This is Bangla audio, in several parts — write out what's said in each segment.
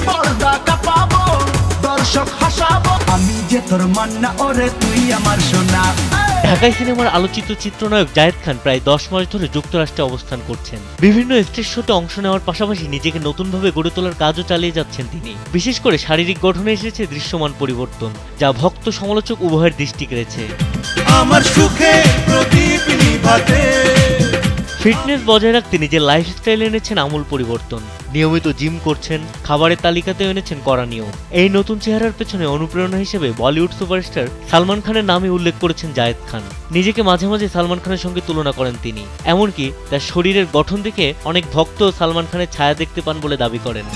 পর্দা কাঁপাবো, দর্শক হাসাবো, আমি যে তোর মান্না ওরে তুই আমার সোনা। ঢাকাই সিনেমার আলোচিত চিত্রনায়ক জায়েদ খান প্রায় 10 মাস ধরে যুক্তরাষ্ট্রে অবস্থান করছেন। বিভিন্ন স্টেজ শোতে অংশ নেওয়ার পাশাপাশি নিজেকে নতুনভাবে গড়ে তোলার কাজও চালিয়ে যাচ্ছেন তিনি। বিশেষ করে শারীরিক গঠনে এসেছে দৃশ্যমান পরিবর্তন, যা ভক্ত সমালোচক উভয়ের দৃষ্টি কেড়েছে। আমার সুখে প্রদীপ নিভাতে ফিটনেস বজায় রাখতে নিজের লাইফস্টাইলে এনেছেন আমূল পরিবর্তন। নিয়মিত জিম করছেন, খাবারের তালিকাতে এনেছেন কড়া নিয়ম। এই নতুন চেহারার পেছনে অনুপ্রেরণা হিসেবে বলিউড সুপারস্টার সালমান খানের নামই উল্লেখ করেছেন জায়েদ খান। নিজেকে মাঝে মাঝে সালমান খানের সঙ্গে তুলনা করেন তিনি। এমনকি তার শরীরের গঠন দেখে অনেক ভক্ত সালমান খানের ছায়া দেখতে পান বলে দাবি করেন।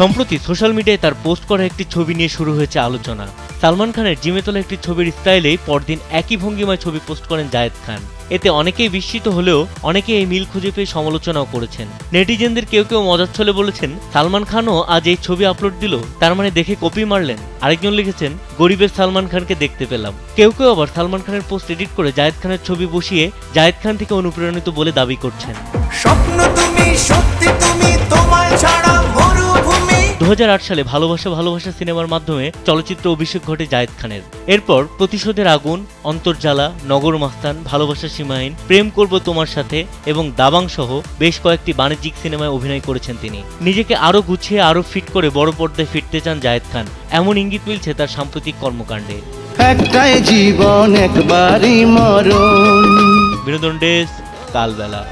সম্প্রতি সোশ্যাল মিডিয়ায় তার পোস্ট করা একটি ছবি নিয়ে শুরু হয়েছে আলোচনা। সালমান খানের জিমে তোলা একটি ছবির স্টাইলেই পরদিন একই ভঙ্গিমায় ছবি পোস্ট করেন জায়েদ খান। এতে অনেকেই বিস্মিত হলেও অনেকে এই মিল খুঁজে পেয়ে সমালোচনাও করেছেন। নেটিজেনদের কেউ কেউ মজার ছলে বলেছেন, সালমান খানও আজ এই ছবি আপলোড দিল, তার মানে দেখে কপি মারলেন। আরেকজন লিখেছেন, গরিবের সালমান খানকে দেখতে পেলাম। কেউ কেউ আবার সালমান খানের পোস্ট এডিট করে জায়েদ খানের ছবি বসিয়ে জায়েদ খান থেকে অনুপ্রাণিত বলে দাবি করছেন। স্বপ্ন তুমি, সত্যি তুমি, তোমায় ছাড়া মরুভূমি। 2008 সালে ভালোবাসা ভালোবাসা সিনেমার মাধ্যমে চলচ্চিত্র অভিষেক ঘটে জায়েদ খানের। এরপর প্রতিশোধের আগুন, অন্তর্জালা, নগর মাস্তান, ভালোবাসা সীমাহীন, প্রেম করব তোমার সাথে এবং দাবাং সহ বেশ কয়েকটি বাণিজ্যিক সিনেমায় অভিনয় করেছেন তিনি। নিজেকে আরো গুছিয়ে আরো ফিট করে বড় পর্দায় ফিরতে চান জায়েদ খান, এমন ইঙ্গিত মিলছে তার সাম্প্রতিক কর্মকাণ্ডে। একটাই জীবন, একবারই মরণ। বিনোদন ডেস্ক, কালবেলা।